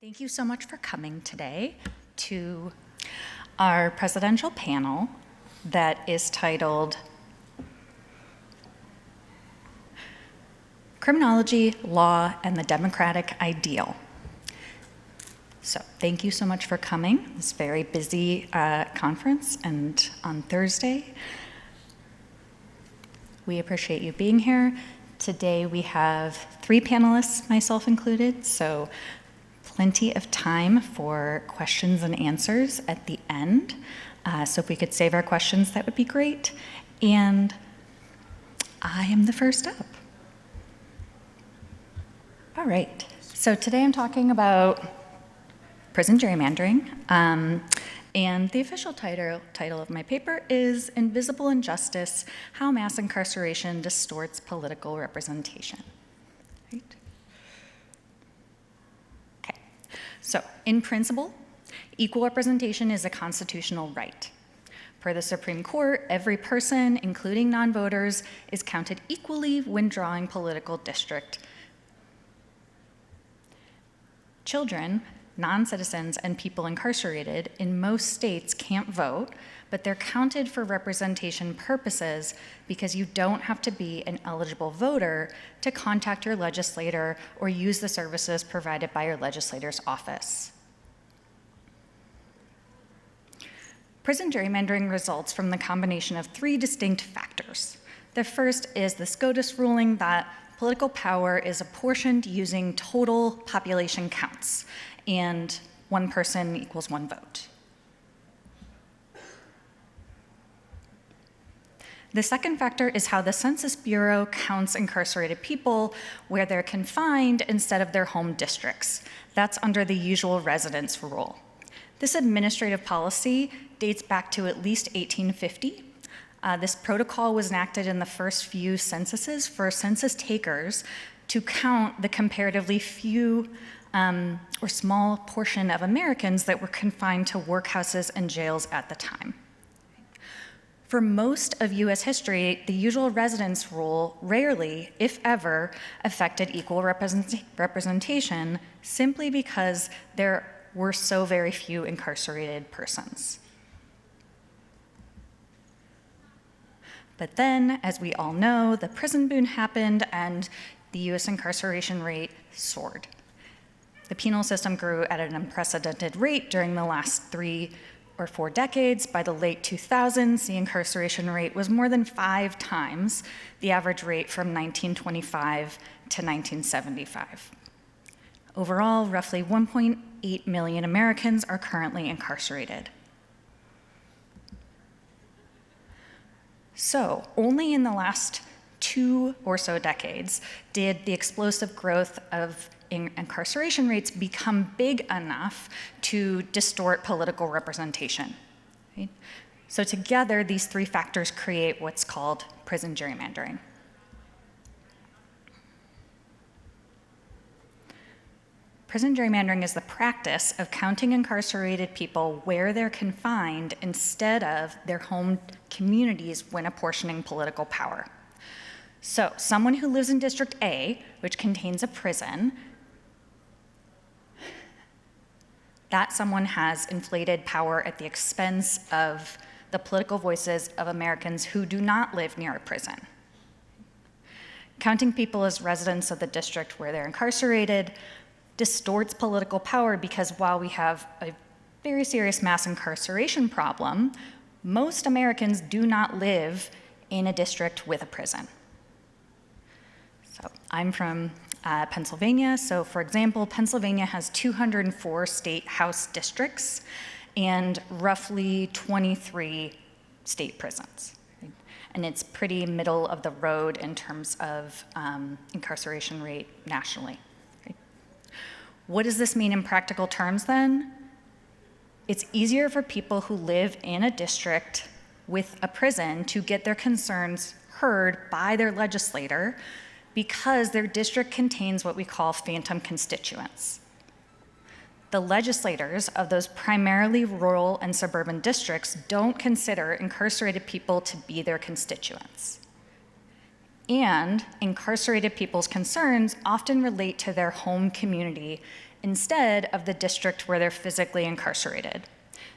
Thank you so much for coming today to our presidential panel that is titled Criminology, Law, and the Democratic Ideal. So thank you so much for coming. This very busy conference and on Thursday. We appreciate you being here. Today we have 3 panelists, myself included, so plenty of time for questions and answers at the end. So if we could save our questions, that would be great. And I am the first up. All right, so today I'm talking about prison gerrymandering. And the official title of my paper is Invisible Injustice: How Mass Incarceration Distorts Political Representation. Right? Okay, so in principle, equal representation is a constitutional right. Per the Supreme Court, every person, including non-voters, is counted equally when drawing political district. Children, non-citizens, and people incarcerated in most states can't vote, but they're counted for representation purposes because you don't have to be an eligible voter to contact your legislator or use the services provided by your legislator's office. Prison gerrymandering results from the combination of 3 distinct factors. The first is the SCOTUS ruling that political power is apportioned using total population counts, and 1 person equals 1 vote. The second factor is how the Census Bureau counts incarcerated people where they're confined instead of their home districts. That's under the usual residence rule. This administrative policy dates back to at least 1850. This protocol was enacted in the first few censuses for census takers to count the comparatively few or small portion of Americans that were confined to workhouses and jails at the time. For most of US history, the usual residence rule rarely, if ever, affected equal representation simply because there were so very few incarcerated persons. But then, as we all know, the prison boom happened and the US incarceration rate soared. The penal system grew at an unprecedented rate during the last 3 or 4 decades. By the late 2000s, the incarceration rate was more than 5 times the average rate from 1925 to 1975. Overall, roughly 1.8 million Americans are currently incarcerated. So, only in the last 2 or so decades did the explosive growth of incarceration rates become big enough to distort political representation. Right? So together, these 3 factors create what's called prison gerrymandering. Prison gerrymandering is the practice of counting incarcerated people where they're confined instead of their home communities when apportioning political power. So someone who lives in District A, which contains a prison, that someone has inflated power at the expense of the political voices of Americans who do not live near a prison. Counting people as residents of the district where they're incarcerated distorts political power because while we have a very serious mass incarceration problem, most Americans do not live in a district with a prison. So I'm from Pennsylvania. So for example, Pennsylvania has 204 state house districts and roughly 23 state prisons. Right? And it's pretty middle of the road in terms of incarceration rate nationally. Right? What does this mean in practical terms then? It's easier for people who live in a district with a prison to get their concerns heard by their legislator because their district contains what we call phantom constituents. The legislators of those primarily rural and suburban districts don't consider incarcerated people to be their constituents. And incarcerated people's concerns often relate to their home community instead of the district where they're physically incarcerated.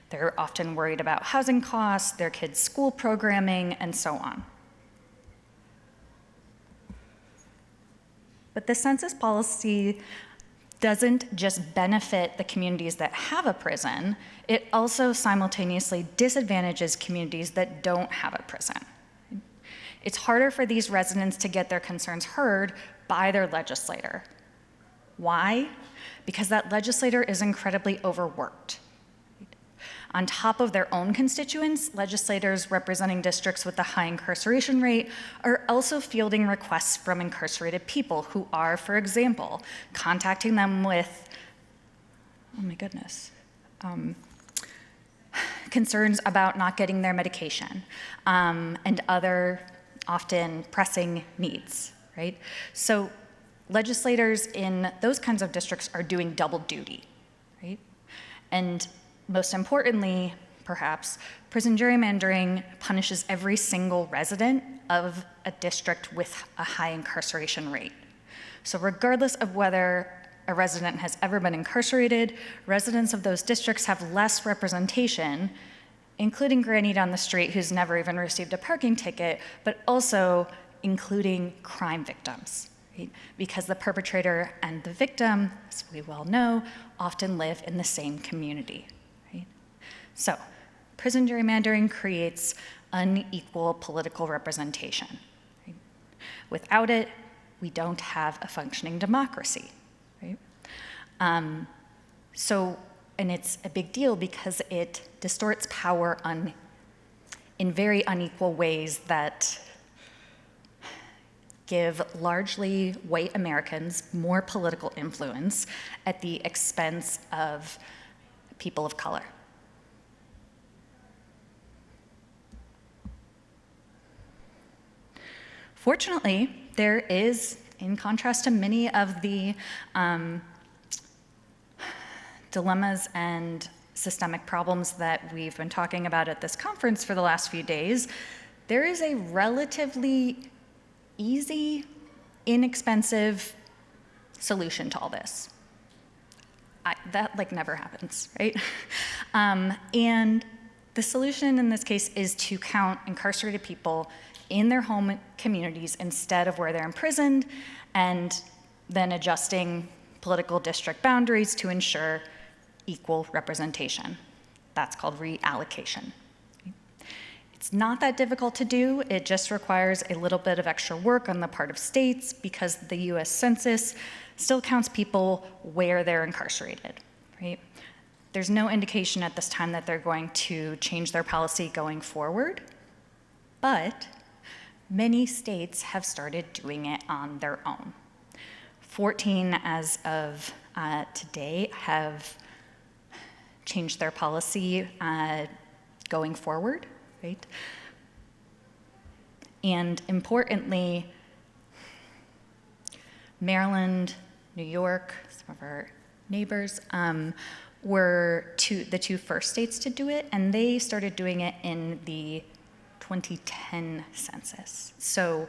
They're often worried about housing costs, their kids' school programming, and so on. But the census policy doesn't just benefit the communities that have a prison, it also simultaneously disadvantages communities that don't have a prison. It's harder for these residents to get their concerns heard by their legislator. Why? Because that legislator is incredibly overworked. On top of their own constituents, legislators representing districts with a high incarceration rate are also fielding requests from incarcerated people who are, for example, contacting them with, oh my goodness, concerns about not getting their medication and other often pressing needs, right? So legislators in those kinds of districts are doing double duty, right? And most importantly, perhaps, prison gerrymandering punishes every single resident of a district with a high incarceration rate. So regardless of whether a resident has ever been incarcerated, residents of those districts have less representation, including Granny down the street who's never even received a parking ticket, but also including crime victims, right? Because the perpetrator and the victim, as we well know, often live in the same community. So, prison gerrymandering creates unequal political representation. Right? Without it, we don't have a functioning democracy. Right? And it's a big deal because it distorts power in very unequal ways that give largely white Americans more political influence at the expense of people of color. Fortunately, there is, in contrast to many of the dilemmas and systemic problems that we've been talking about at this conference for the last few days, there is a relatively easy, inexpensive solution to all this. That never happens, right? And the solution in this case is to count incarcerated people in their home communities instead of where they're imprisoned, and then adjusting political district boundaries to ensure equal representation. That's called reallocation. It's not that difficult to do. It just requires a little bit of extra work on the part of states because the US Census still counts people where they're incarcerated, right? There's no indication at this time that they're going to change their policy going forward, but many states have started doing it on their own. 14 as of today have changed their policy going forward, right? And importantly, Maryland, New York, some of our neighbors, were the two first states to do it, and they started doing it in the 2010 census. So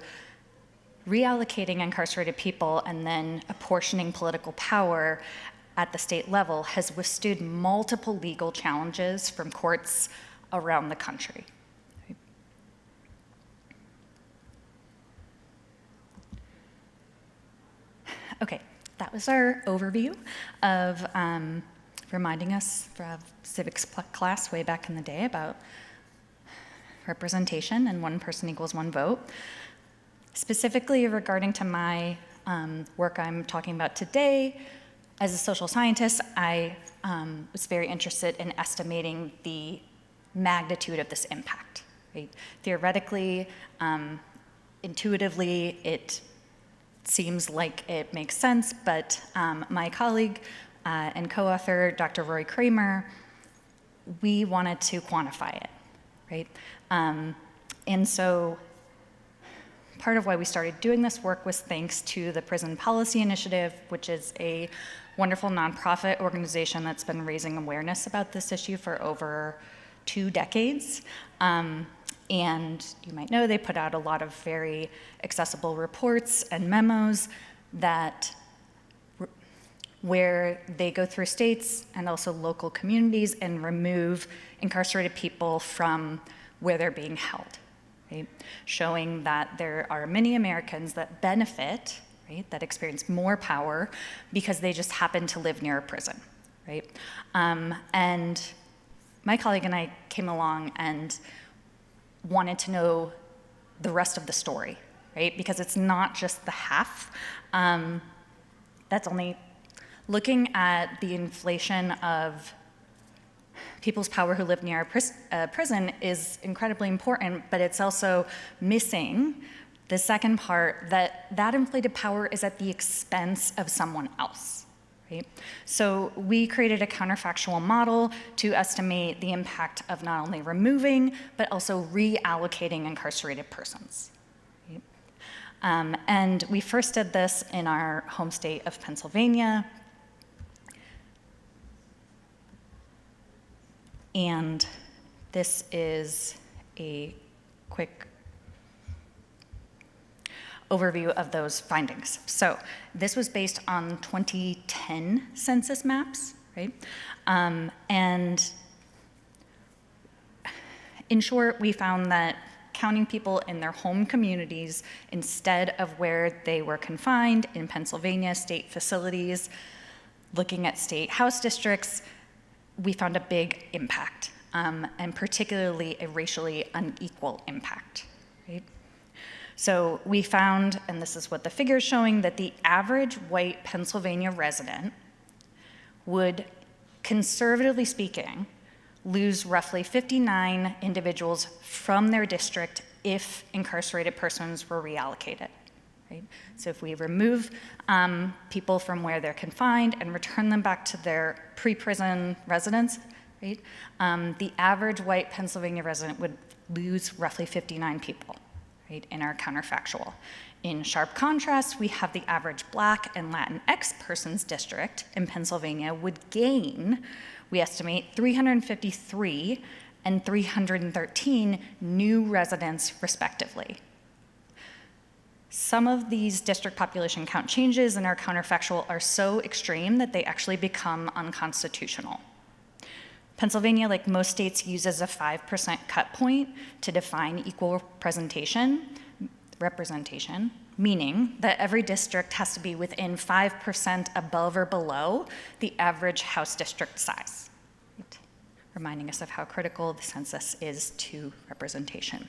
reallocating incarcerated people and then apportioning political power at the state level has withstood multiple legal challenges from courts around the country. Okay, that was our overview of reminding us from civics class way back in the day about representation and one person equals one vote. Specifically regarding to my work I'm talking about today, as a social scientist, I was very interested in estimating the magnitude of this impact. Right? Theoretically, intuitively, it seems like it makes sense, but my colleague and co-author, Dr. Roy Kramer, we wanted to quantify it, right? And so part of why we started doing this work was thanks to the Prison Policy Initiative, which is a wonderful nonprofit organization that's been raising awareness about this issue for over 2 decades. And you might know they put out a lot of very accessible reports and memos that where they go through states and also local communities and remove incarcerated people from where they're being held, right? Showing that there are many Americans that benefit, right, that experience more power because they just happen to live near a prison, right? And my colleague and I came along and wanted to know the rest of the story, right? Because it's not just the half. That's only looking at the inflation of people's power who live near a prison is incredibly important, but it's also missing the second part, that inflated power is at the expense of someone else, right? So we created a counterfactual model to estimate the impact of not only removing, but also reallocating incarcerated persons. Right? And we first did this in our home state of Pennsylvania. And this is a quick overview of those findings. So this was based on 2010 census maps, right? And in short, we found that counting people in their home communities instead of where they were confined in Pennsylvania state facilities, looking at state house districts, we found a big impact, and particularly a racially unequal impact, right? So we found, and this is what the figure is showing, that the average white Pennsylvania resident would, conservatively speaking, lose roughly 59 individuals from their district if incarcerated persons were reallocated. Right? So if we remove people from where they're confined and return them back to their pre-prison residence, right, the average white Pennsylvania resident would lose roughly 59 people, right, in our counterfactual. In sharp contrast, we have the average Black and Latinx persons district in Pennsylvania would gain, we estimate, 353 and 313 new residents respectively. Some of these district population count changes in our counterfactual are so extreme that they actually become unconstitutional. Pennsylvania, like most states, uses a 5% cut point to define equal representation, meaning that every district has to be within 5% above or below the average house district size, right? Reminding us of how critical the census is to representation.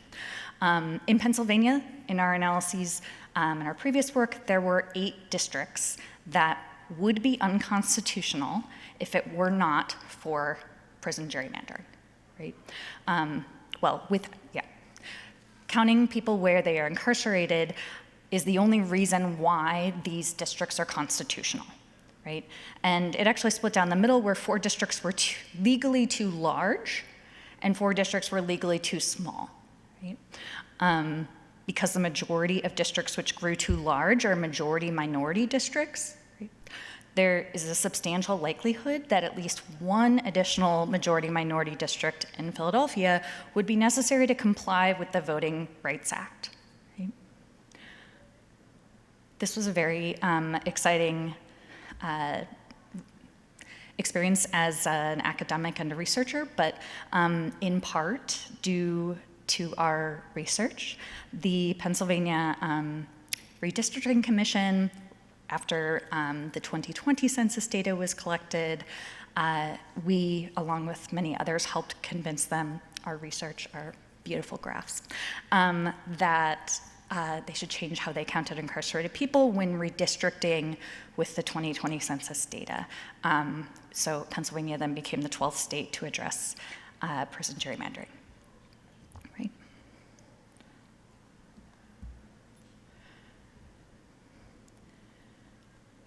In Pennsylvania, in our analyses, in our previous work, there were 8 districts that would be unconstitutional if it were not for prison gerrymandering, right? Counting people where they are incarcerated is the only reason why these districts are constitutional, right? And it actually split down the middle where 4 districts were legally too large and 4 districts were legally too small, right? Because the majority of districts which grew too large are majority minority districts, right? There is a substantial likelihood that at least one additional majority minority district in Philadelphia would be necessary to comply with the Voting Rights Act, right? This was a very exciting experience as an academic and a researcher, but in part due to our research, the Pennsylvania Redistricting Commission, after the 2020 census data was collected, we, along with many others, helped convince them, our research, our beautiful graphs, that they should change how they counted incarcerated people when redistricting with the 2020 census data. So Pennsylvania then became the 12th state to address prison gerrymandering. Right?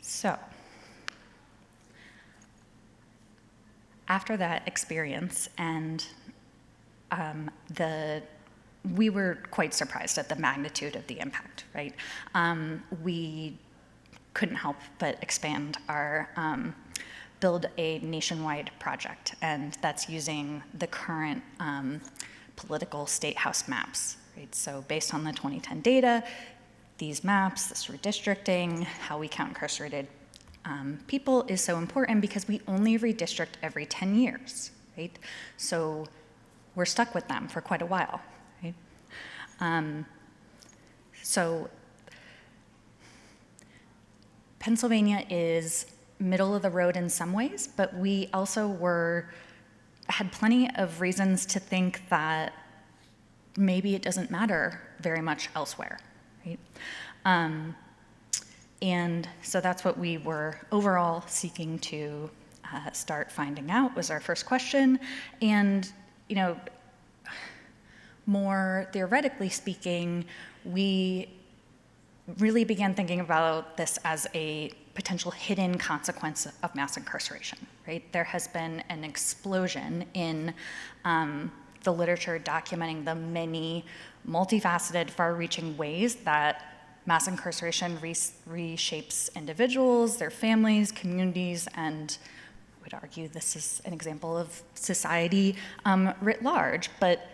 So after that experience, and we were quite surprised at the magnitude of the impact, right? We couldn't help but expand our, build a nationwide project, and that's using the current political state house maps, right? So based on the 2010 data, these maps, this redistricting, how we count incarcerated people is so important because we only redistrict every 10 years, right? So we're stuck with them for quite a while, right? So Pennsylvania is middle of the road in some ways, but we also had plenty of reasons to think that maybe it doesn't matter very much elsewhere, right? And so that's what we were overall seeking to start finding out, was our first question. And, you know, more theoretically speaking, we really began thinking about this as a potential hidden consequence of mass incarceration, right? There has been an explosion in the literature documenting the many multifaceted, far-reaching ways that mass incarceration reshapes individuals, their families, communities, and I would argue this is an example of society writ large, but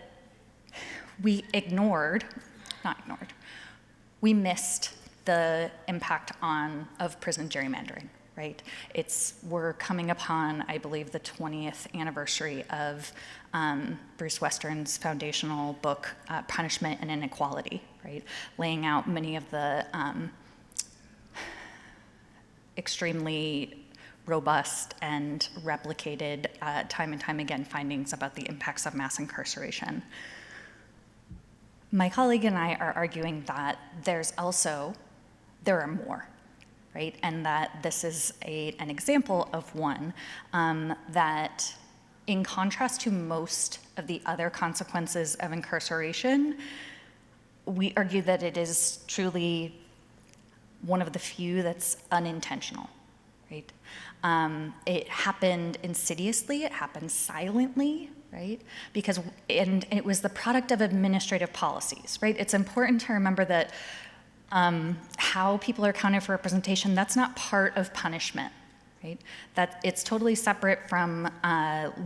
we missed the impact of prison gerrymandering, right? We're coming upon, I believe, the 20th anniversary of Bruce Western's foundational book, Punishment and Inequality, right? Laying out many of the extremely robust and replicated time and time again findings about the impacts of mass incarceration. My colleague and I are arguing that there are more, right? And that this is an example of one that, in contrast to most of the other consequences of incarceration, we argue that it is truly one of the few that's unintentional, right? It happened insidiously, it happened silently, right? And it was the product of administrative policies, right? It's important to remember that how people are counted for representation, that's not part of punishment, right? That it's totally separate from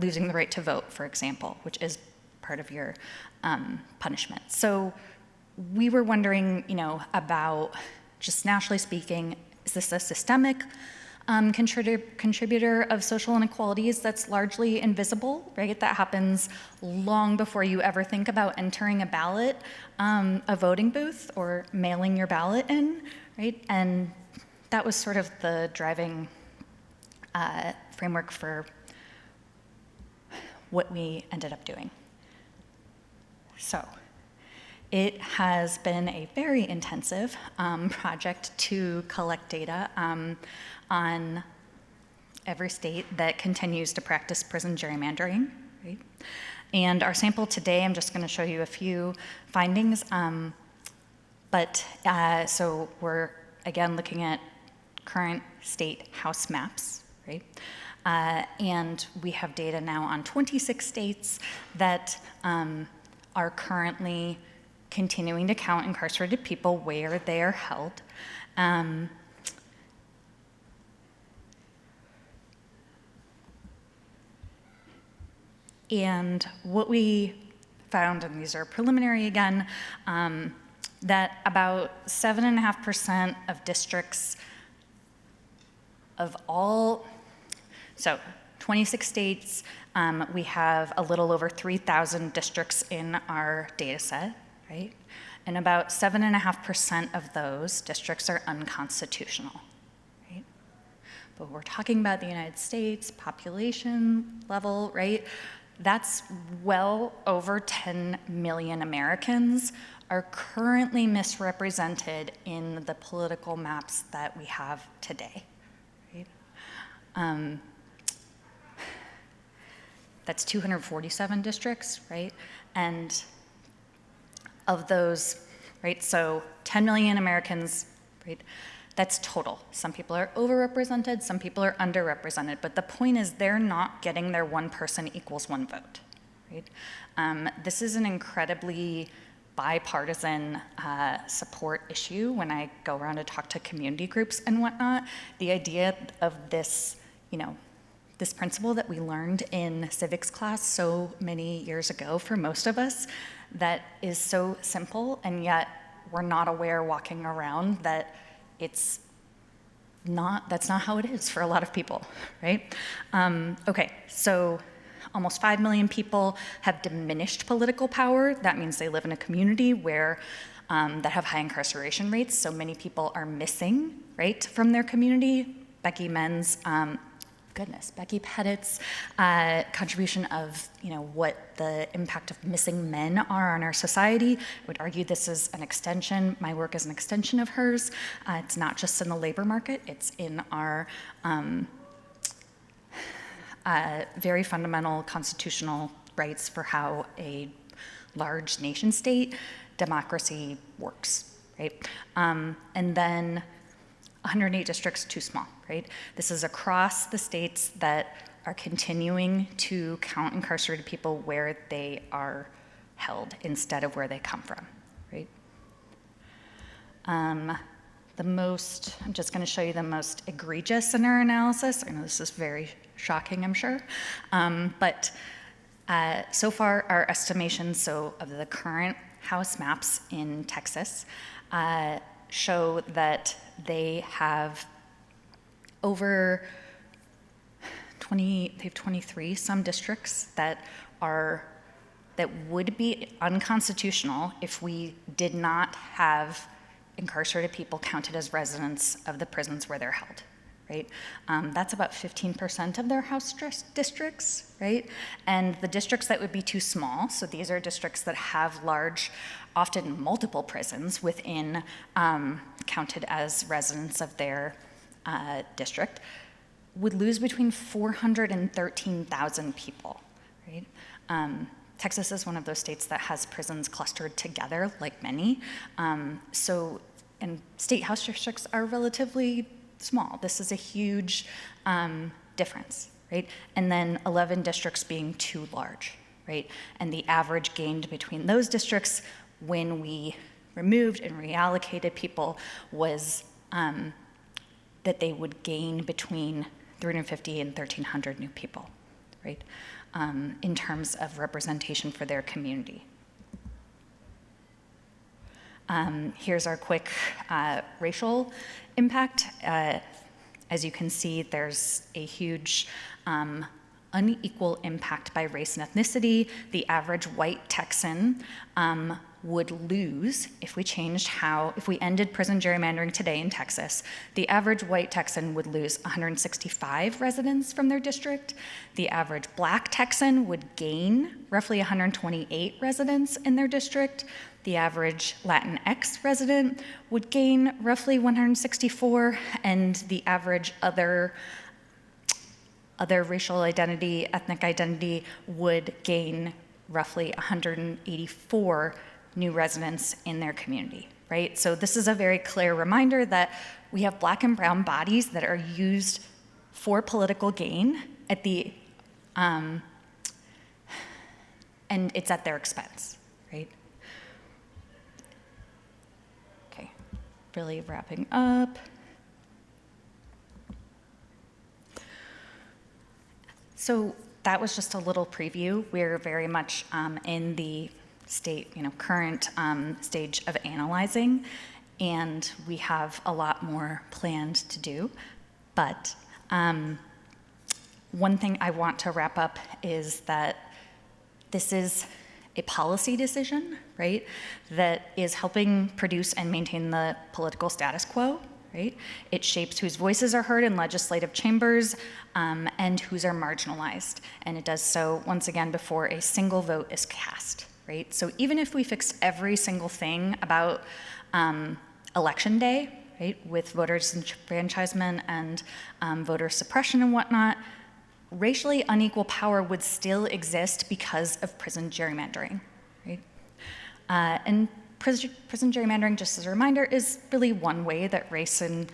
losing the right to vote, for example, which is part of your punishment. So we were wondering, about, just nationally speaking, is this a systemic contributor of social inequalities that's largely invisible, right? That happens long before you ever think about entering a voting booth or mailing your ballot in, right? And that was sort of the driving framework for what we ended up doing. So it has been a very intensive project to collect data on every state that continues to practice prison gerrymandering, right? And our sample today, I'm just going to show you a few findings. So we're, again, looking at current state House maps, right? And we have data now on 26 states that are currently continuing to count incarcerated people where they are held. And what we found, and these are preliminary again, that about 7.5% of districts of all, so 26 states, we have a little over 3,000 districts in our data set, right? And about 7.5% of those districts are unconstitutional, right? But we're talking about the United States, population level, right? That's well over 10 million Americans are currently misrepresented in the political maps that we have today, right? That's 247 districts, right? And of those, right, so 10 million Americans, right, that's total. Some people are overrepresented, some people are underrepresented, but the point is they're not getting their one person equals one vote, right? This is an incredibly bipartisan support issue. When I go around to talk to community groups and whatnot, the idea of this, this principle that we learned in civics class so many years ago for most of us, that is so simple, and yet we're not aware walking around that it's that's not how it is for a lot of people, right? Okay, so almost 5 million people have diminished political power. That means they live in a community where that have high incarceration rates, so many people are missing, right, from their community. Becky Pettit's contribution of, what the impact of missing men are on our society. I would argue this is an extension. My work is an extension of hers. It's not just in the labor market, it's in our very fundamental constitutional rights for how a large nation state democracy works, right? And then 108 districts, too small, right? This is across the states that are continuing to count incarcerated people where they are held instead of where they come from, right? I'm just gonna show you the most egregious in our analysis. I know this is very shocking, I'm sure. But so far, our estimations, of the current House maps in Texas, show that they have over 23 some districts that would be unconstitutional if we did not have incarcerated people counted as residents of the prisons where they're held, right? That's about 15% of their House districts, right? And the districts that would be too small, so these are districts that have large, often multiple prisons within, counted as residents of their district, would lose between 400 and 13,000 people, right? Texas is one of those states that has prisons clustered together, like many. And state House districts are relatively small. This is a huge difference, right? And then 11 districts being too large, right? And the average gained between those districts when we removed and reallocated people was that they would gain between 350 and 1,300 new people, right? In terms of representation for their community. Here's our quick racial impact. As you can see, there's a huge unequal impact by race and ethnicity. The average white Texan would lose if we ended prison gerrymandering today in Texas. The average white Texan would lose 165 residents from their district. The average black Texan would gain roughly 128 residents in their district. The average Latinx resident would gain roughly 164, and the average other racial identity, ethnic identity, would gain roughly 184 new residents in their community, right? So this is a very clear reminder that we have black and brown bodies that are used for political gain and it's at their expense, right? Okay, really wrapping up. So that was just a little preview. We're very much in the current stage of analyzing, and we have a lot more planned to do. But one thing I want to wrap up is that this is a policy decision, right, that is helping produce and maintain the political status quo, right? It shapes whose voices are heard in legislative chambers and whose are marginalized. And it does so, once again, before a single vote is cast, right? So even if we fixed every single thing about election day, right, with voter disenfranchisement and voter suppression and whatnot, racially unequal power would still exist because of prison gerrymandering, right? And prison gerrymandering, just as a reminder, is really one way that race and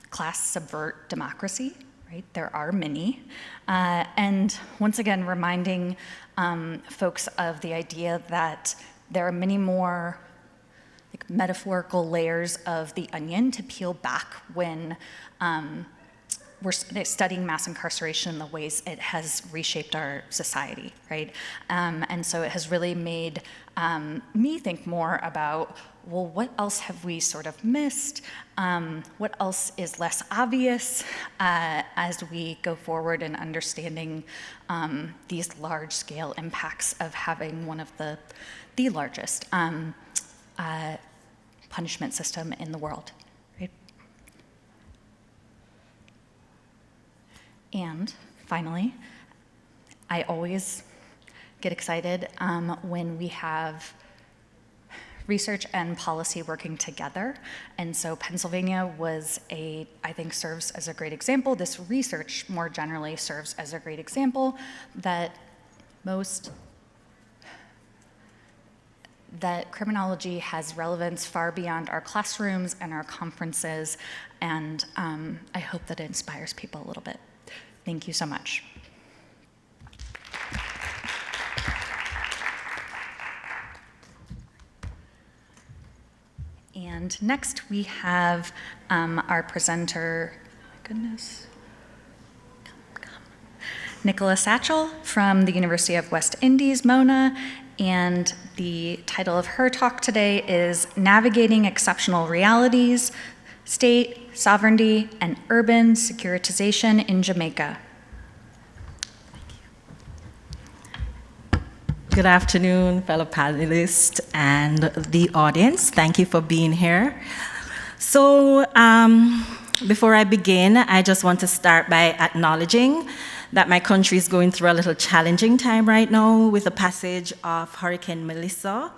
class subvert democracy, right? There are many. And once again, reminding folks of the idea that there are many more metaphorical layers of the onion to peel back when we're studying mass incarceration in the ways it has reshaped our society, right? And so it has really made me think more about, well, what else have we sort of missed? What else is less obvious as we go forward in understanding these large-scale impacts of having one of the largest punishment system in the world, right? And finally, I always get excited when we have research and policy working together. And so Pennsylvania I think serves as a great example. This research more generally serves as a great example that criminology has relevance far beyond our classrooms and our conferences, and I hope that it inspires people a little bit. Thank you so much. And next we have our presenter, Nicola Satchel from the University of West Indies, Mona, and the title of her talk today is Navigating Exceptional Realities, State, Sovereignty, and Urban Securitization in Jamaica. Good afternoon, fellow panelists and the audience. Thank you for being here. So before I begin, I just want to start by acknowledging that my country is going through a little challenging time right now with the passage of Hurricane Melissa.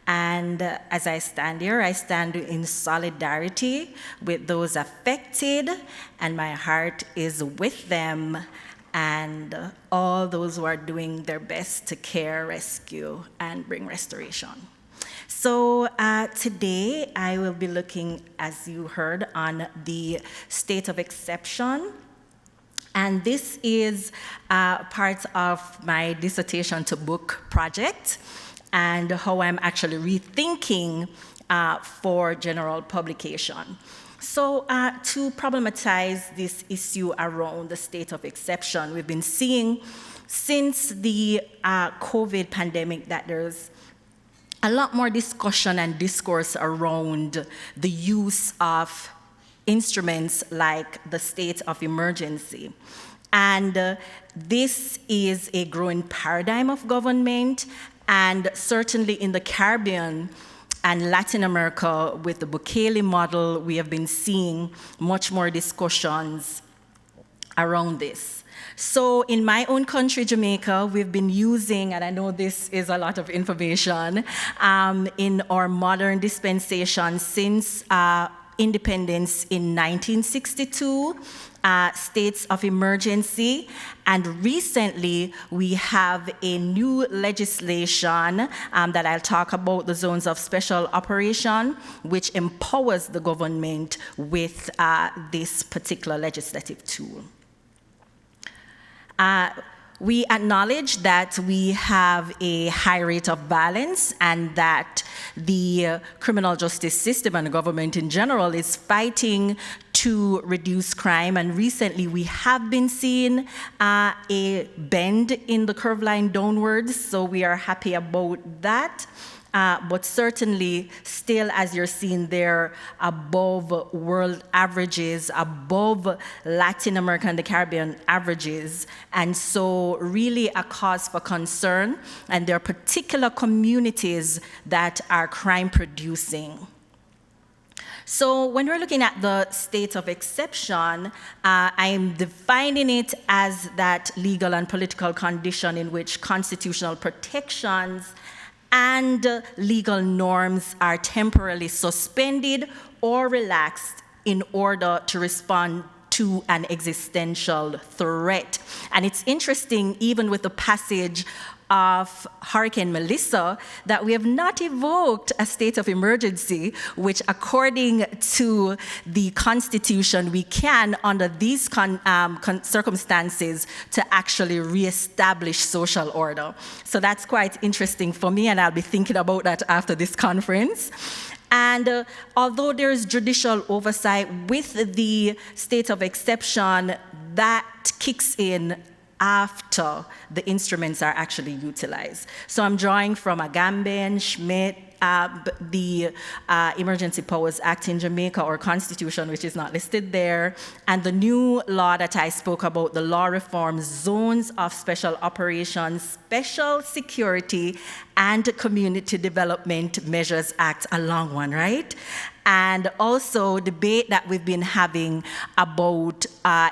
And as I stand here, I stand in solidarity with those affected, and my heart is with them and all those who are doing their best to care, rescue, and bring restoration. So today I will be looking, as you heard, on the state of exception. And this is part of my dissertation to book project and how I'm actually rethinking for general publication. So to problematize this issue around the state of exception, we've been seeing since the COVID pandemic that there's a lot more discussion and discourse around the use of instruments like the state of emergency. And this is a growing paradigm of government, and certainly in the Caribbean and Latin America with the Bukele model, we have been seeing much more discussions around this. So in my own country, Jamaica, we've been using, and I know this is a lot of information, in our modern dispensation since independence in 1962, states of emergency, and recently we have a new legislation that I'll talk about, the zones of special operation, which empowers the government with this particular legislative tool. We acknowledge that we have a high rate of violence and that the criminal justice system and the government in general is fighting to reduce crime. And recently we have been seeing a bend in the curve line downwards, so we are happy about that. But certainly still, as you're seeing there, above world averages, above Latin America and the Caribbean averages. And so really a cause for concern. And there are particular communities that are crime producing. So when we're looking at the state of exception, I'm defining it as that legal and political condition in which constitutional protections and legal norms are temporarily suspended or relaxed in order to respond to an existential threat. And it's interesting, even with the passage of Hurricane Melissa, that we have not evoked a state of emergency, which according to the Constitution, we can, under these circumstances, to actually reestablish social order. So that's quite interesting for me, and I'll be thinking about that after this conference. And although there is judicial oversight with the state of exception, that kicks in after the instruments are actually utilized. So I'm drawing from Agamben, Schmidt, the Emergency Powers Act in Jamaica, or Constitution, which is not listed there, and the new law that I spoke about, the law reform Zones of Special Operations, Special Security, and Community Development Measures Act, a long one, right? And also debate that we've been having about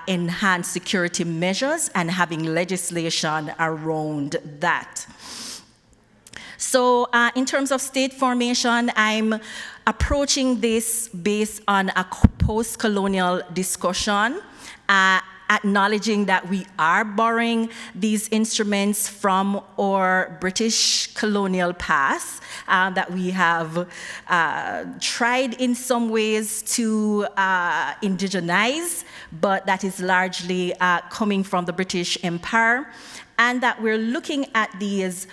enhanced security measures and having legislation around that. So in terms of state formation, I'm approaching this based on a post-colonial discussion, acknowledging that we are borrowing these instruments from our British colonial past, that we have tried in some ways to indigenize, but that is largely coming from the British Empire. And that we're looking at these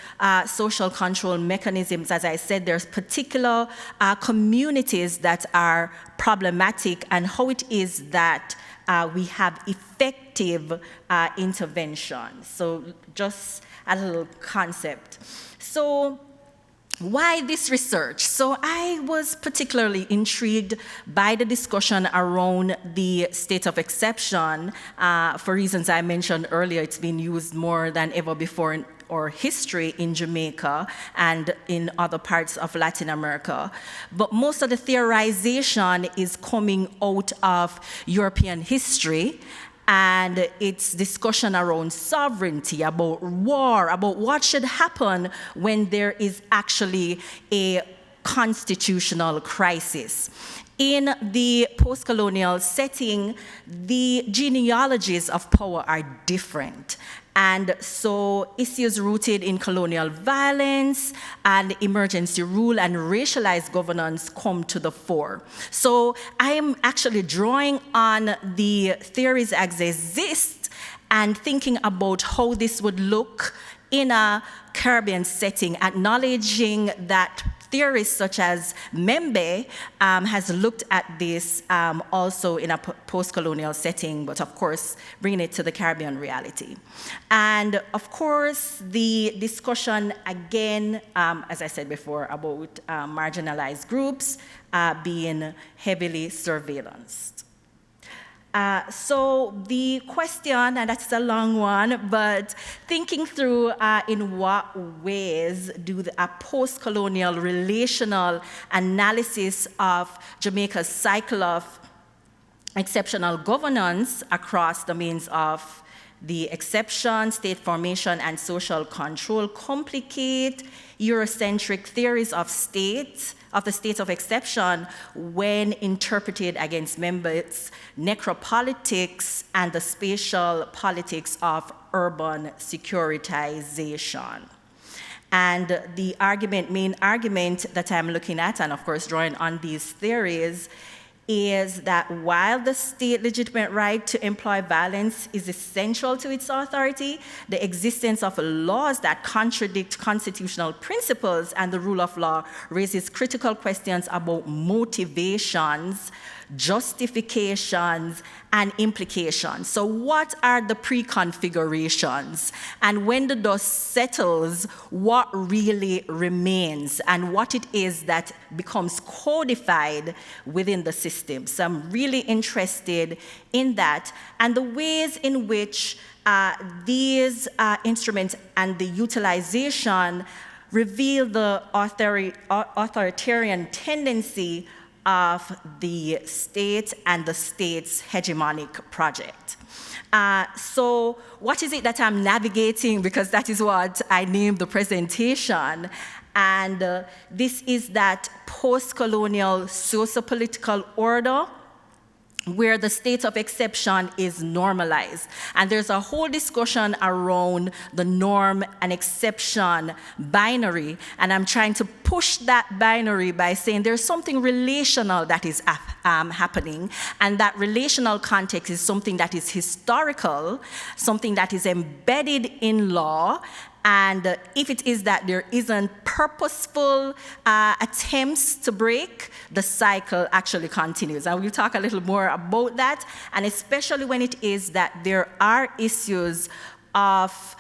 social control mechanisms. As I said, there's particular communities that are problematic, and how it is that we have effective intervention. So just a little concept. So why this research? So I was particularly intrigued by the discussion around the state of exception. For reasons I mentioned earlier, it's been used more than ever before in our history in Jamaica and in other parts of Latin America. But most of the theorization is coming out of European history, and it's discussion around sovereignty, about war, about what should happen when there is actually a constitutional crisis. In the post-colonial setting, the genealogies of power are different. And so issues rooted in colonial violence and emergency rule and racialized governance come to the fore. So I am actually drawing on the theories as they exist and thinking about how this would look in a Caribbean setting, acknowledging that theorists such as Membe has looked at this also in a post-colonial setting, but of course, bringing it to the Caribbean reality. And of course, the discussion again, as I said before, about marginalized groups being heavily surveillanced. So the question, and that's a long one, but thinking through in what ways do a post-colonial relational analysis of Jamaica's cycle of exceptional governance across domains of the exception, state formation, and social control complicate Eurocentric theories of the state of exception when interpreted against members' necropolitics and the spatial politics of urban securitization. And the main argument that I'm looking at, and of course drawing on these theories, is that while the state legitimate right to employ violence is essential to its authority, the existence of laws that contradict constitutional principles and the rule of law raises critical questions about motivations, justifications, and implications. So what are the pre-configurations? And when the dust settles, what really remains and what it is that becomes codified within the system? So I'm really interested in that and the ways in which these instruments and the utilization reveal the authoritarian tendency of the state and the state's hegemonic project. So what is it that I'm navigating? Because that is what I named the presentation. And this is that post-colonial socio-political order where the state of exception is normalized. And there's a whole discussion around the norm and exception binary, and I'm trying to push that binary by saying there's something relational that is happening, and that relational context is something that is historical, something that is embedded in law. And if it is that there isn't purposeful attempts to break, the cycle actually continues. And we'll talk a little more about that, and especially when it is that there are issues of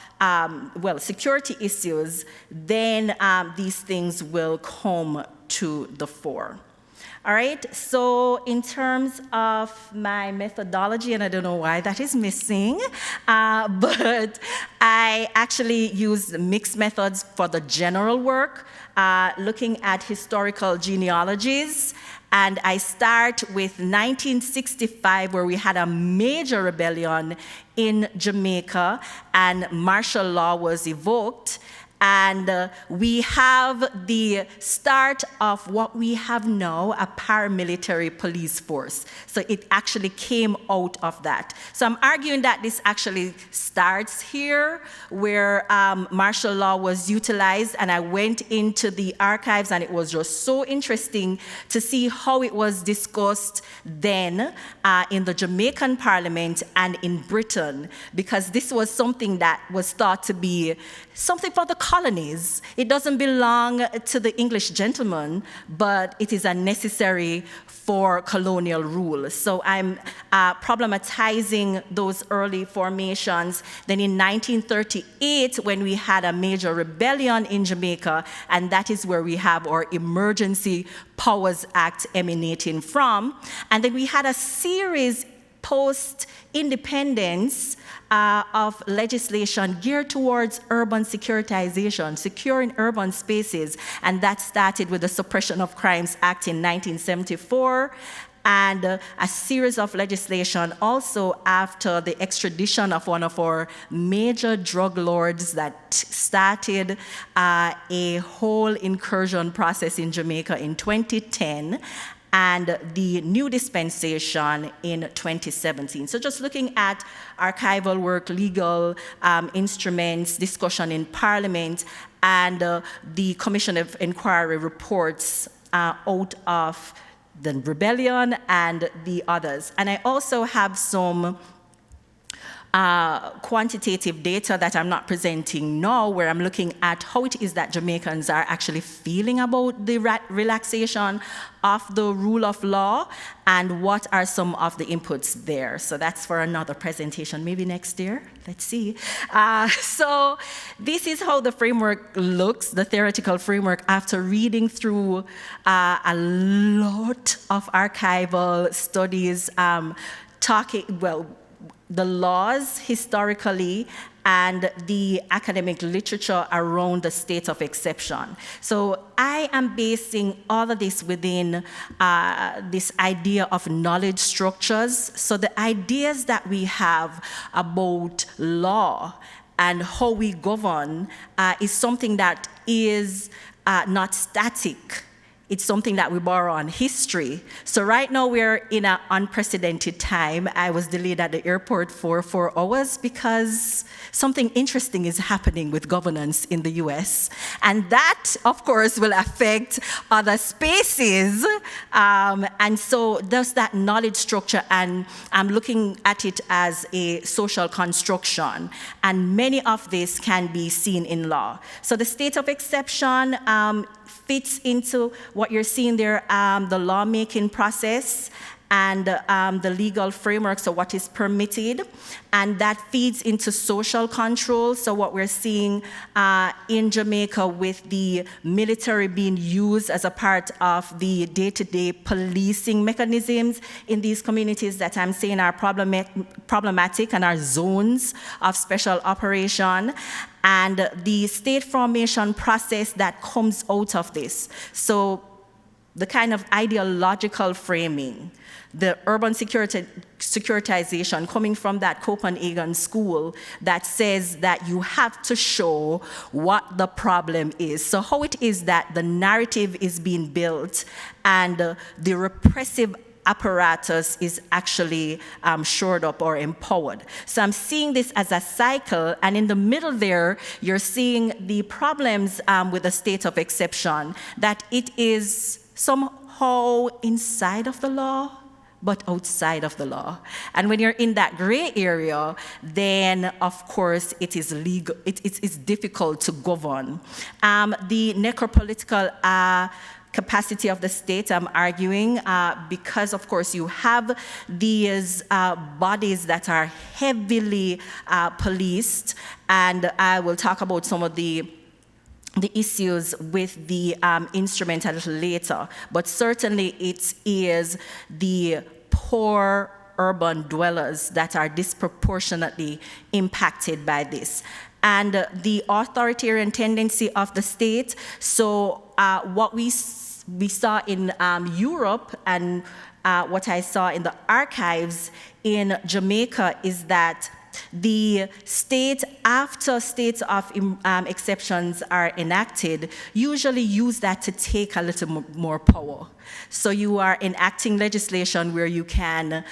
security issues, then these things will come to the fore. All right, so in terms of my methodology, and I don't know why that is missing, but I actually use mixed methods for the general work, looking at historical genealogies. And I start with 1965, where we had a major rebellion in Jamaica, and martial law was evoked. And we have the start of what we have now, a paramilitary police force. So it actually came out of that. So I'm arguing that this actually starts here, where martial law was utilized, and I went into the archives, and it was just so interesting to see how it was discussed then in the Jamaican Parliament and in Britain, because this was something that was thought to be something for the colonies. It doesn't belong to the English gentleman, but it is unnecessary for colonial rule. So I'm problematizing those early formations. Then in 1938, when we had a major rebellion in Jamaica, and that is where we have our Emergency Powers Act emanating from. And then we had a series post-independence of legislation geared towards urban securitization, securing urban spaces, and that started with the Suppression of Crimes Act in 1974, and a series of legislation also after the extradition of one of our major drug lords that started a whole incursion process in Jamaica in 2010, and the new dispensation in 2017. So just looking at archival work, legal instruments, discussion in Parliament, and the Commission of Inquiry reports out of the rebellion and the others. And I also have some quantitative data that I'm not presenting now, where I'm looking at how it is that Jamaicans are actually feeling about the relaxation of the rule of law, and what are some of the inputs there. So that's for another presentation, maybe next year. Let's see. So this is how the framework looks, the theoretical framework, after reading through a lot of archival studies, the laws historically and the academic literature around the state of exception. So I am basing all of this within this idea of knowledge structures. So the ideas that we have about law and how we govern is something that is not static. It's something that we borrow on history. So right now we're in an unprecedented time. I was delayed at the airport for 4 hours because something interesting is happening with governance in the US. And that, of course, will affect other spaces. And so there's that knowledge structure, and I'm looking at it as a social construction. And many of this can be seen in law. So the state of exception fits into what you're seeing there, the lawmaking process and the legal framework, so what is permitted, and that feeds into social control. So what we're seeing in Jamaica with the military being used as a part of the day-to-day policing mechanisms in these communities that I'm saying are problematic and are zones of special operation, and the state formation process that comes out of this. So the kind of ideological framing, the urban securitization coming from that Copenhagen school that says that you have to show what the problem is. So how it is that the narrative is being built and the repressive apparatus is actually shored up or empowered. So I'm seeing this as a cycle, and in the middle there, you're seeing the problems with the state of exception, that it is somehow inside of the law, but outside of the law. And when you're in that gray area, then of course it is legal, it's difficult to govern. The necropolitical capacity of the state, I'm arguing, because of course you have these bodies that are heavily policed, and I will talk about some of the issues with the instrument a little later, but certainly it is the poor urban dwellers that are disproportionately impacted by this. And the authoritarian tendency of the state, so what we saw in Europe and what I saw in the archives in Jamaica is that the state, after states of exceptions are enacted, usually use that to take a little more power. So you are enacting legislation where you can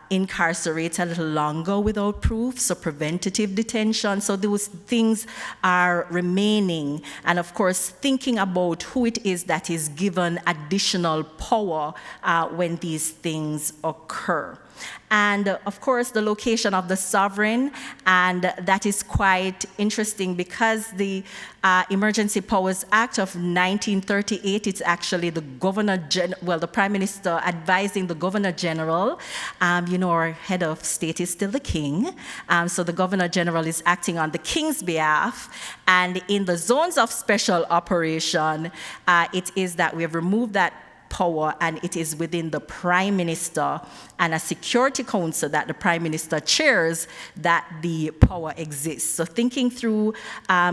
incarcerate a little longer without proof, so preventative detention. So those things are remaining. And of course, thinking about who it is that is given additional power when these things occur. And of course, the location of the sovereign, and that is quite interesting because the Emergency Powers Act of 1938, it's actually the the Prime Minister advising the Governor General. Our head of state is still the King, so the Governor General is acting on the King's behalf. And in the zones of special operation, it is that we have removed that power, and it is within the Prime Minister and a Security Council that the Prime Minister chairs that the power exists. So thinking through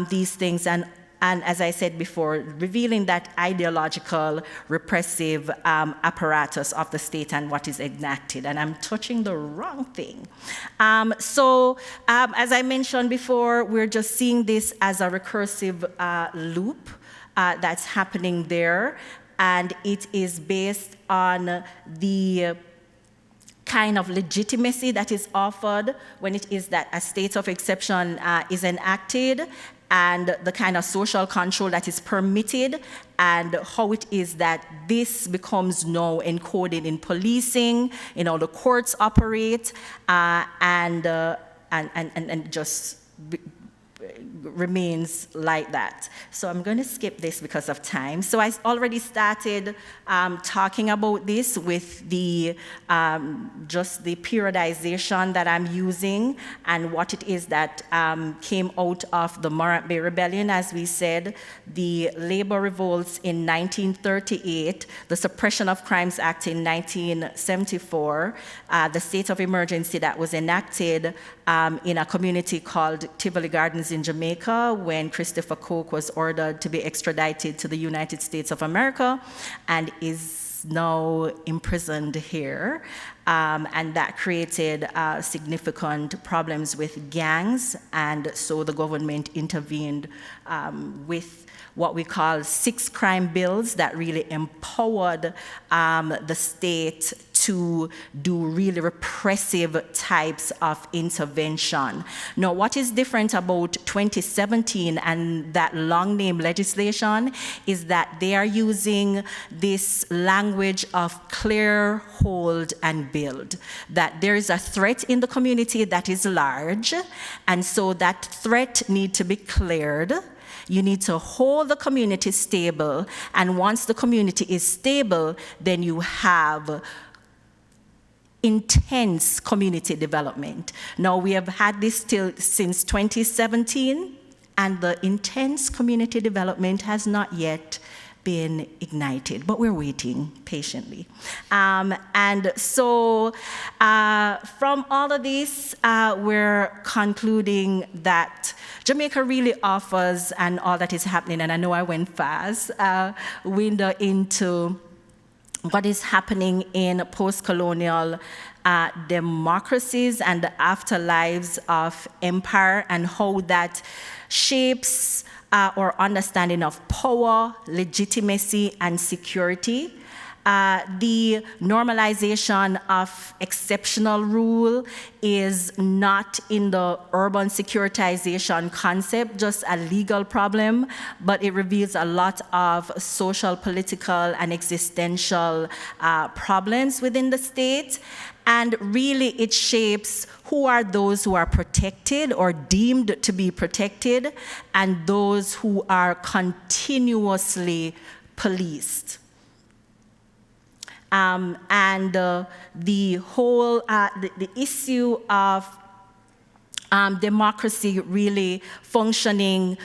these things, and as I said before, revealing that ideological, repressive apparatus of the state and what is enacted. And I'm touching the wrong thing. As I mentioned before, we're just seeing this as a recursive loop that's happening there. And it is based on the kind of legitimacy that is offered when it is that a state of exception is enacted, and the kind of social control that is permitted, and how it is that this becomes now encoded in policing, in how the courts operate, and just remains like that. So I'm going to skip this because of time. So I already started talking about this with the just the periodization that I'm using and what it is that came out of the Morant Bay Rebellion, as we said, the labor revolts in 1938, the Suppression of Crimes Act in 1974, the state of emergency that was enacted in a community called Tivoli Gardens in Jamaica when Christopher Coke was ordered to be extradited to the United States of America and is now imprisoned here. And that created significant problems with gangs, and so the government intervened with what we call 6 crime bills that really empowered the state to do really repressive types of intervention. Now, what is different about 2017 and that long name legislation is that they are using this language of clear, hold, and build. That there is a threat in the community that is large, and so that threat needs to be cleared. You need to hold the community stable, and once the community is stable, then you have intense community development. Now, we have had this since 2017, and the intense community development has not yet been ignited, but we're waiting patiently. And so from all of this, we're concluding that Jamaica really offers, and all that is happening, and I know I went fast, window into what is happening in post-colonial democracies and the afterlives of empire, and how that shapes our understanding of power, legitimacy, and security. The normalization of exceptional rule is not in the urban securitization concept, just a legal problem, but it reveals a lot of social, political, and existential problems within the state. And really, it shapes who are those who are protected or deemed to be protected, and those who are continuously policed. The whole the issue of democracy really functioning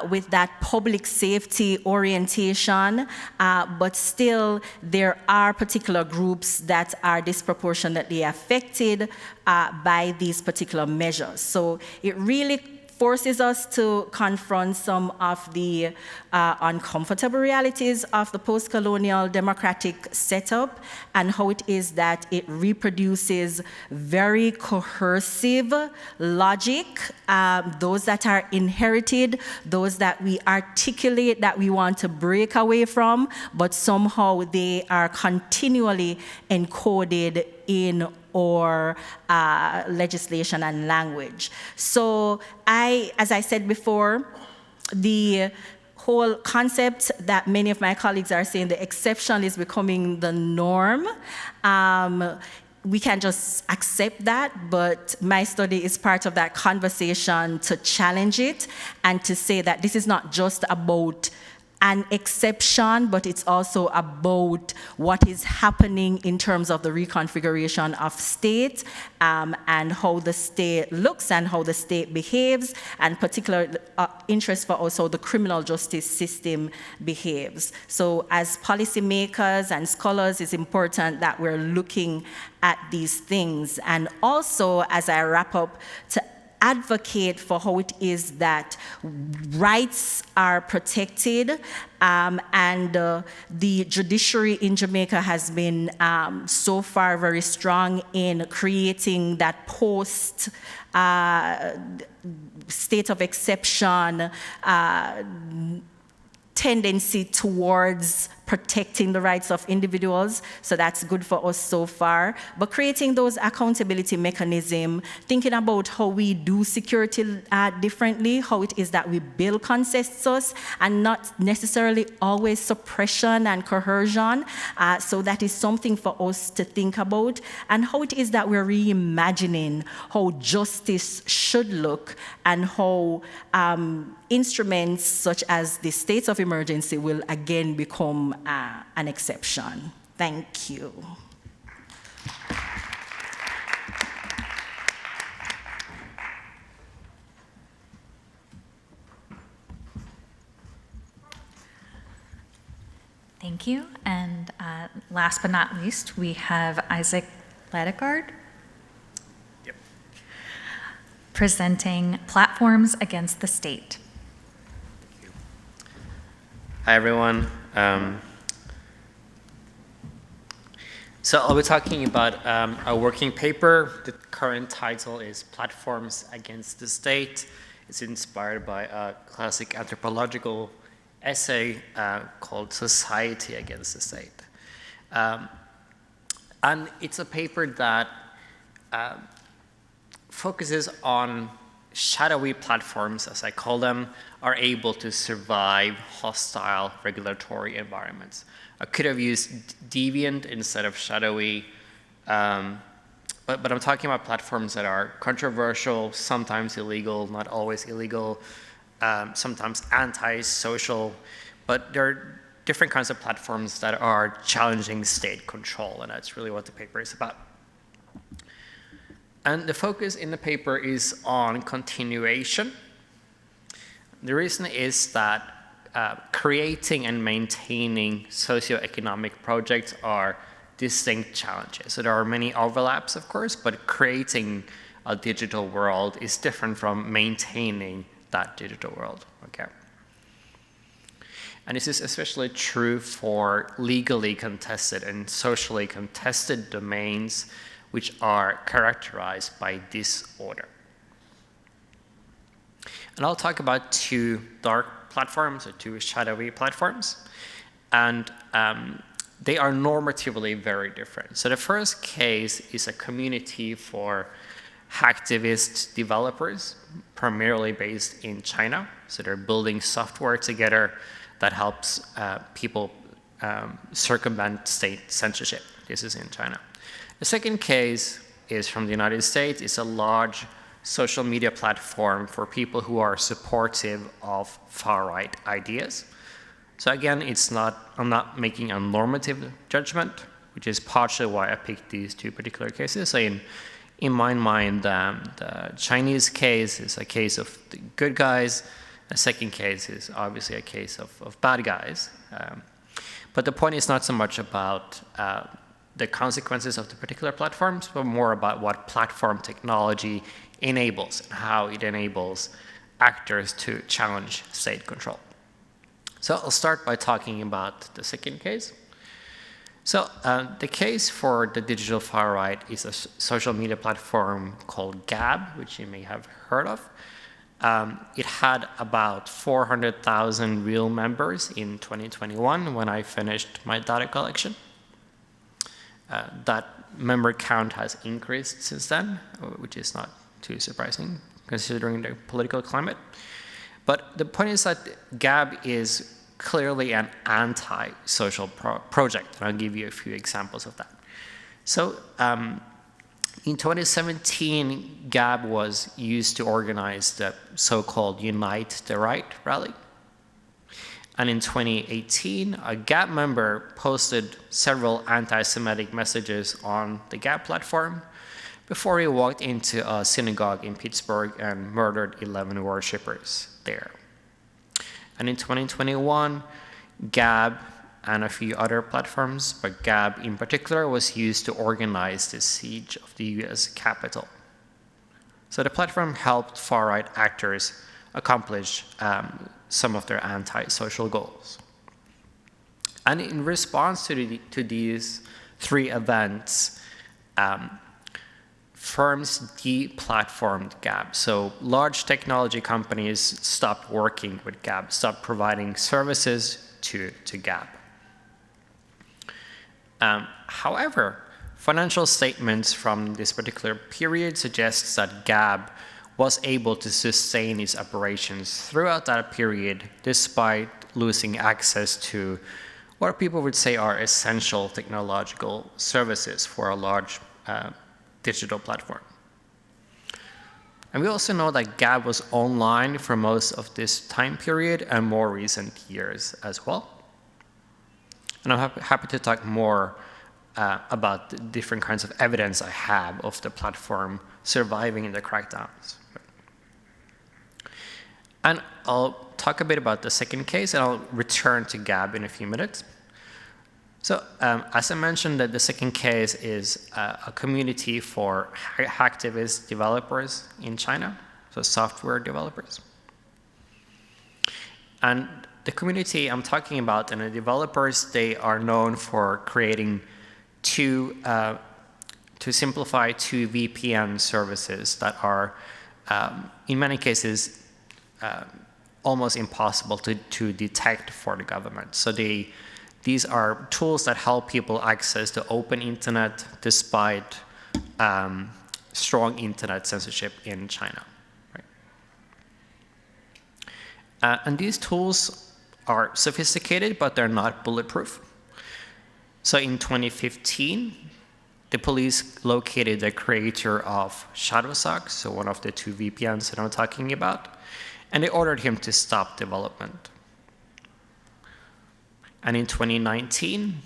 with that public safety orientation, but still there are particular groups that are disproportionately affected by these particular measures. So it really forces us to confront some of the uncomfortable realities of the post-colonial democratic setup and how it is that it reproduces very coercive logic, those that are inherited, those that we articulate that we want to break away from, but somehow they are continually encoded in or legislation and language. So as I said before, the whole concept that many of my colleagues are saying, the exception is becoming the norm. We can just accept that, but my study is part of that conversation to challenge it and to say that this is not just about an exception, but it's also about what is happening in terms of the reconfiguration of state and how the state looks and how the state behaves, and particular interest for also the criminal justice system behaves. So as policymakers and scholars, it's important that we're looking at these things. And also, as I wrap up, to advocate for how it is that rights are protected, and the judiciary in Jamaica has been so far very strong in creating that post state of exception tendency towards protecting the rights of individuals, so that's good for us so far. But creating those accountability mechanisms, thinking about how we do security differently, how it is that we build consensus and not necessarily always suppression and coercion. So that is something for us to think about, and how it is that we're reimagining how justice should look and how instruments such as the states of emergency will again become an exception. Thank you. Thank you. And last but not least, we have Isaac Ladegard. Yep. Presenting Platforms Against the State. Hi, everyone. So I'll be talking about a working paper. The current title is Platforms Against the State. It's inspired by a classic anthropological essay called Society Against the State. And it's a paper that focuses on shadowy platforms, as I call them, are able to survive hostile regulatory environments. I could have used deviant instead of shadowy, but I'm talking about platforms that are controversial, sometimes illegal, not always illegal, sometimes anti-social, but there are different kinds of platforms that are challenging state control, and that's really what the paper is about. And the focus in the paper is on continuation. The reason is that creating and maintaining socioeconomic projects are distinct challenges. So there are many overlaps, of course, but creating a digital world is different from maintaining that digital world, okay? And this is especially true for legally contested and socially contested domains which are characterized by disorder. And I'll talk about two dark platforms, or two shadowy platforms. And they are normatively very different. So the first case is a community for hacktivist developers, primarily based in China. So they're building software together that helps people circumvent state censorship. This is in China. The second case is from the United States. It's a large social media platform for people who are supportive of far-right ideas. So again, I'm not making a normative judgment, which is partially why I picked these two particular cases. So in my mind, the Chinese case is a case of the good guys. The second case is obviously a case of bad guys. But the point is not so much about the consequences of the particular platforms, but more about what platform technology enables and how it enables actors to challenge state control. So I'll start by talking about the second case. So the case for the digital far right is a social media platform called Gab, which you may have heard of. It had about 400,000 real members in 2021 when I finished my data collection. That member count has increased since then, which is not too surprising considering the political climate. But the point is that Gab is clearly an anti-social project, and I'll give you a few examples of that. So in 2017, Gab was used to organize the so-called Unite the Right rally. And in 2018, a Gab member posted several anti-Semitic messages on the Gab platform before he walked into a synagogue in Pittsburgh and murdered 11 worshippers there. And in 2021, Gab and a few other platforms, but Gab in particular, was used to organize the siege of the US Capitol. So the platform helped far-right actors accomplish some of their anti-social goals. And in response to these three events, firms deplatformed Gab. So large technology companies stopped working with Gab, stopped providing services to Gab. However, financial statements from this particular period suggests that Gab was able to sustain its operations throughout that period despite losing access to what people would say are essential technological services for a large digital platform. And we also know that Gab was online for most of this time period and more recent years as well. And I'm happy to talk more about the different kinds of evidence I have of the platform surviving in the crackdowns. And I'll talk a bit about the second case, and I'll return to Gab in a few minutes. So as I mentioned, that the second case is a community for hacktivist developers in China, so software developers. And the community I'm talking about and the developers, they are known for creating to simplify two VPN services that are, in many cases, almost impossible to detect for the government. So these are tools that help people access the open internet despite strong internet censorship in China. Right? And these tools are sophisticated, but they're not bulletproof. So in 2015, the police located the creator of Shadowsock, so one of the two VPNs that I'm talking about, and they ordered him to stop development. And in 2019,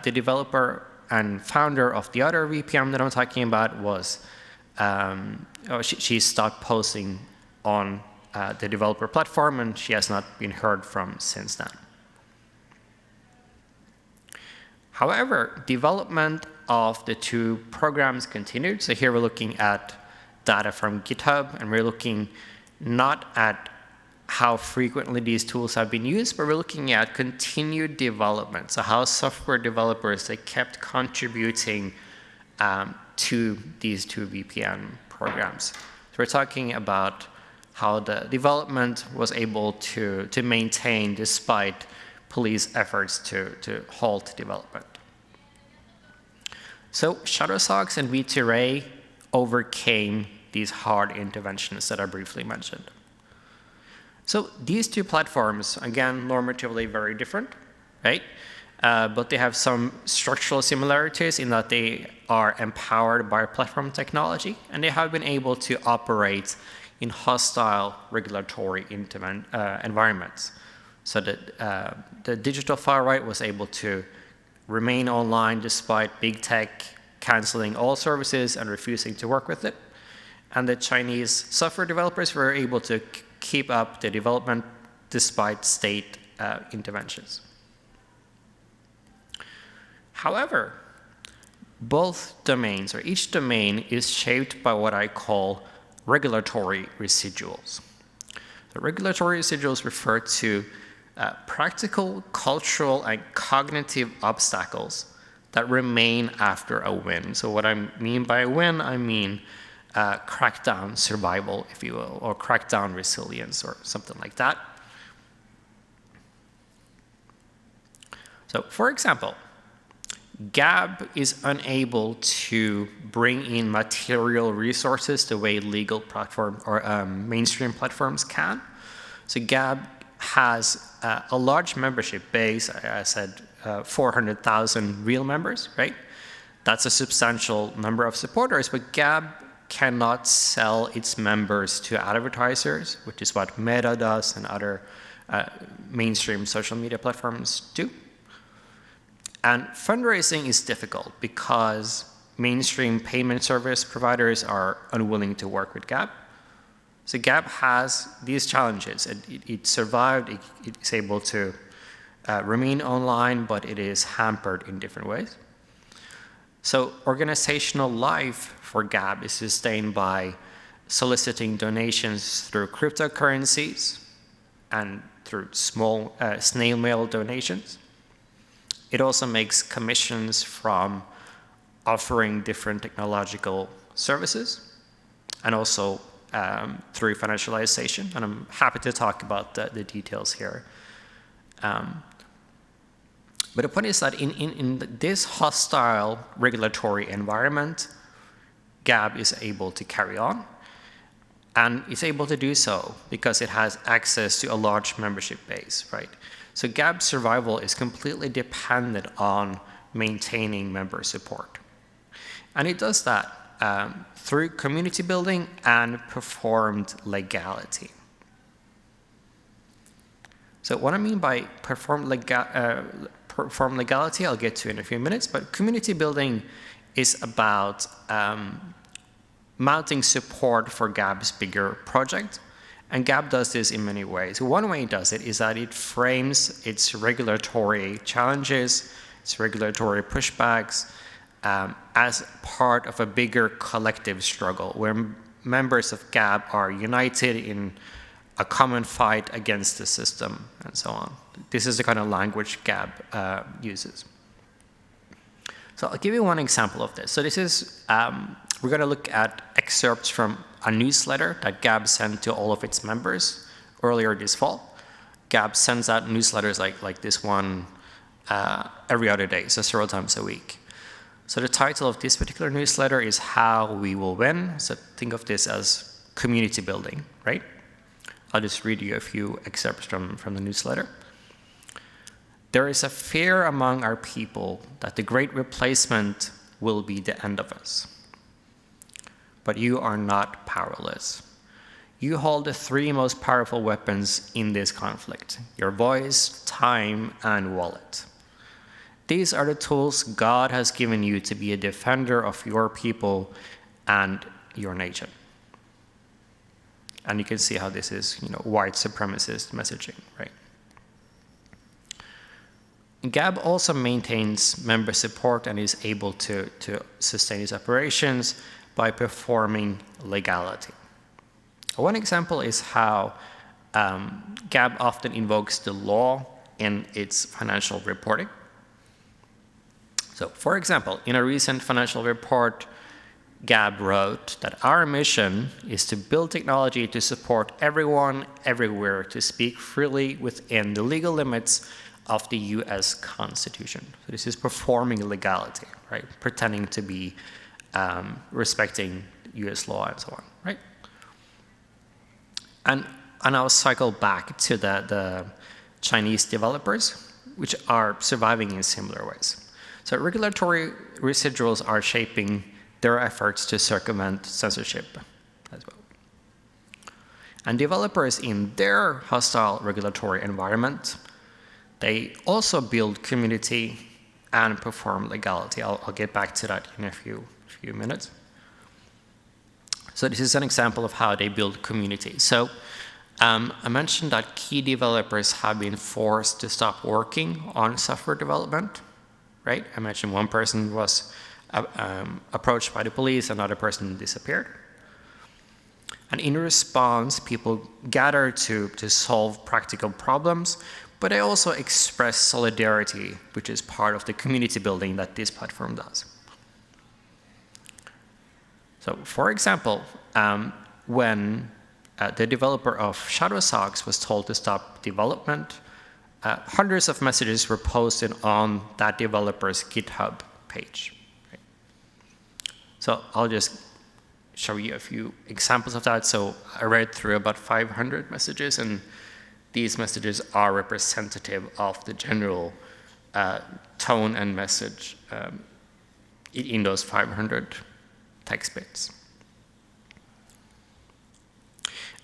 the developer and founder of the other VPN that I'm talking about was, she stopped posting on the developer platform, and she has not been heard from since then. However, development of the two programs continued. So here we're looking at data from GitHub, and we're looking not at how frequently these tools have been used, but we're looking at continued development. So how software developers, they kept contributing to these two VPN programs. So we're talking about how the development was able to maintain despite police efforts to halt development. So Shutterstock and V2Ray overcame these hard interventions that I briefly mentioned. So these two platforms, again, normatively very different, right? But they have some structural similarities in that they are empowered by platform technology, and they have been able to operate in hostile regulatory environments. So that the digital far right was able to remain online despite big tech canceling all services and refusing to work with it. And the Chinese software developers were able to keep up the development despite state interventions. However, both domains, or each domain, is shaped by what I call regulatory residuals. The regulatory residuals refer to practical, cultural, and cognitive obstacles that remain after a win. So what I mean by a win, I mean crackdown survival, if you will, or crackdown resilience, or something like that. So, for example, Gab is unable to bring in material resources the way legal platform or mainstream platforms can. So Gab has a large membership base. I said 400,000 real members, right? That's a substantial number of supporters, but Gab cannot sell its members to advertisers, which is what Meta does and other mainstream social media platforms do. And fundraising is difficult because mainstream payment service providers are unwilling to work with Gab. So Gab has these challenges. It survived, it's able to remain online, but it is hampered in different ways. So organizational life for Gab is sustained by soliciting donations through cryptocurrencies and through small snail mail donations. It also makes commissions from offering different technological services and also through financialization. And I'm happy to talk about the details here. But the point is that in this hostile regulatory environment, Gab is able to carry on. And it's able to do so because it has access to a large membership base, right? So Gab's survival is completely dependent on maintaining member support. And it does that through community building and performed legality. So what I mean by performed legality, I'll get to in a few minutes, but community building is about mounting support for Gab's bigger project. And Gab does this in many ways. One way it does it is that it frames its regulatory challenges, its regulatory pushbacks, as part of a bigger collective struggle where members of Gab are united in a common fight against the system and so on. This is the kind of language Gab uses. So I'll give you one example of this. So this is, we're going to look at excerpts from a newsletter that Gab sent to all of its members earlier this fall. Gab sends out newsletters like this one every other day, so several times a week. So the title of this particular newsletter is How We Will Win. So think of this as community building, right? I'll just read you a few excerpts from the newsletter. There is a fear among our people that the great replacement will be the end of us. But you are not powerless. You hold the three most powerful weapons in this conflict: your voice, time, and wallet. These are the tools God has given you to be a defender of your people and your nation. And you can see how this is, white supremacist messaging, right? Gab also maintains member support and is able to sustain its operations by performing legality. One example is how Gab often invokes the law in its financial reporting. So, for example, in a recent financial report, Gab wrote that our mission is to build technology to support everyone, everywhere, to speak freely within the legal limits of the US Constitution. So this is performing legality, right? Pretending to be respecting US law and so on, right? And I'll cycle back to the Chinese developers, which are surviving in similar ways. So regulatory residuals are shaping their efforts to circumvent censorship as well. And developers in their hostile regulatory environment, they also build community and perform legality. I'll get back to that in a few minutes. So this is an example of how they build community. So I mentioned that key developers have been forced to stop working on software development, right? I mentioned one person was approached by the police, another person disappeared. And in response, people gathered to solve practical problems, but they also express solidarity, which is part of the community building that this platform does. So, for example, when the developer of ShadowSocks was told to stop development, hundreds of messages were posted on that developer's GitHub page. Right? So I'll just show you a few examples of that. So I read through about 500 messages, and these messages are representative of the general tone and message in those 500 text bits.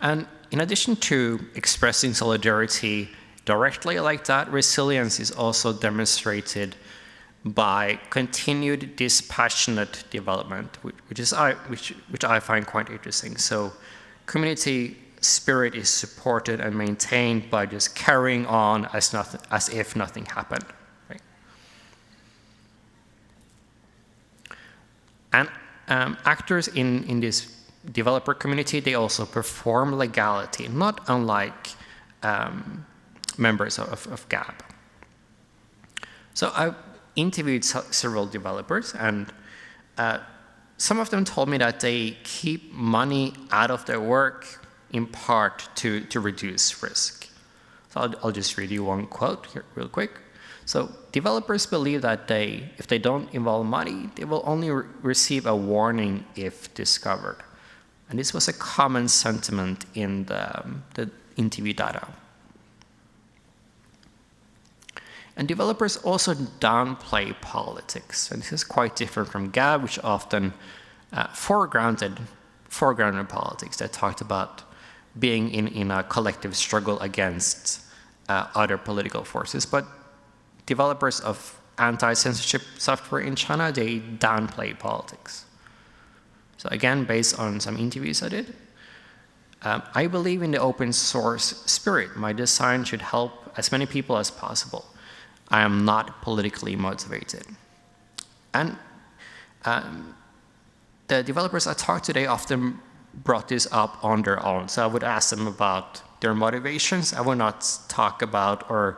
And in addition to expressing solidarity directly like that, resilience is also demonstrated by continued dispassionate development, which I find quite interesting. So community spirit is supported and maintained by just carrying on as if nothing happened. Right? And actors in this developer community, they also perform legality, not unlike members of GAB. So I've interviewed several developers, and some of them told me that they keep money out of their work in part to reduce risk. So I'll just read you one quote here real quick. So developers believe that if they don't involve money, they will only receive a warning if discovered. And this was a common sentiment in the interview data. And developers also downplay politics. And this is quite different from GAB, which often foregrounded politics. They talked about being in a collective struggle against other political forces. But developers of anti-censorship software in China, they downplay politics. So again, based on some interviews I did, I believe in the open source spirit. My design should help as many people as possible. I am not politically motivated. And the developers I talked to, they often brought this up on their own. So I would ask them about their motivations. I would not talk about or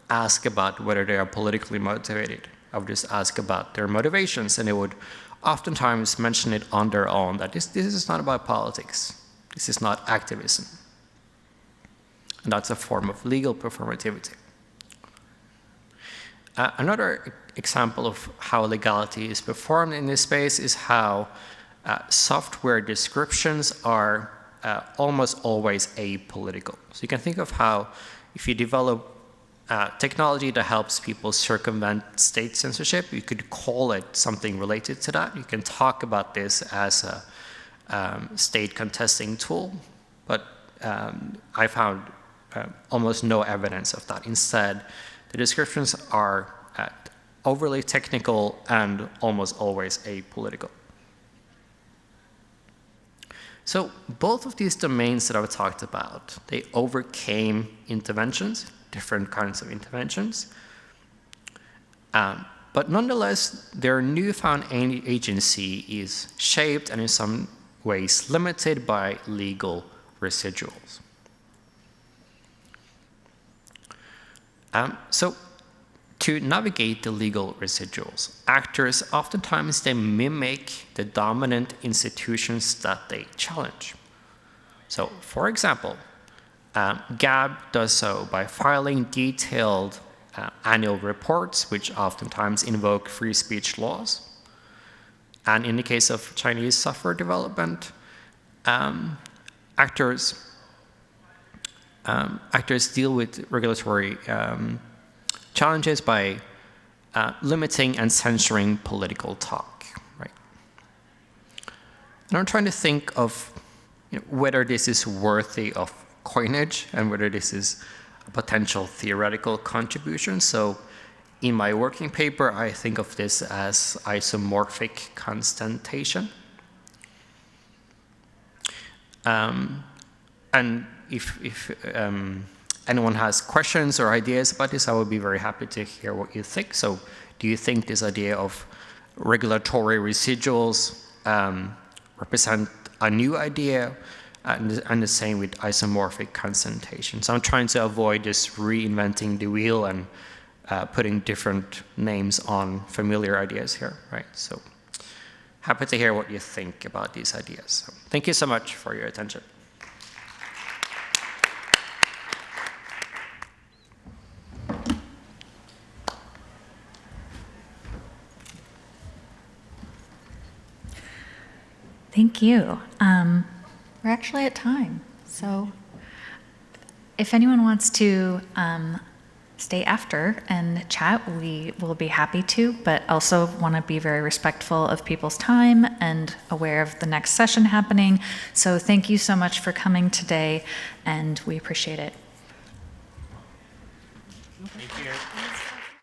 ask about whether they are politically motivated. I would just ask about their motivations, and they would oftentimes mention it on their own, that this is not about politics. This is not activism. And that's a form of legal performativity. Another example of how legality is performed in this space is how software descriptions are almost always apolitical. So you can think of how if you develop technology that helps people circumvent state censorship, you could call it something related to that. You can talk about this as a state contesting tool, but I found almost no evidence of that. Instead, the descriptions are overly technical and almost always apolitical. So both of these domains that I've talked about, they overcame interventions, different kinds of interventions. But nonetheless, their newfound agency is shaped and in some ways limited by legal residuals. So to navigate the legal residuals, actors oftentimes they mimic the dominant institutions that they challenge. So for example, GAB does so by filing detailed annual reports, which oftentimes invoke free speech laws. And in the case of Chinese software development, actors deal with regulatory challenges by limiting and censoring political talk, right? And I'm trying to think of whether this is worthy of coinage and whether this is a potential theoretical contribution. So in my working paper, I think of this as isomorphic constantation. And if anyone has questions or ideas about this, I would be very happy to hear what you think. So do you think this idea of regulatory residuals represent a new idea? And the same with isomorphic constantation. So I'm trying to avoid just reinventing the wheel and putting different names on familiar ideas here, right? So happy to hear what you think about these ideas. So thank you so much for your attention. Thank you. We're actually at time, so if anyone wants to stay after and chat, we will be happy to, but also want to be very respectful of people's time and aware of the next session happening. So thank you so much for coming today, and we appreciate it. Thank you.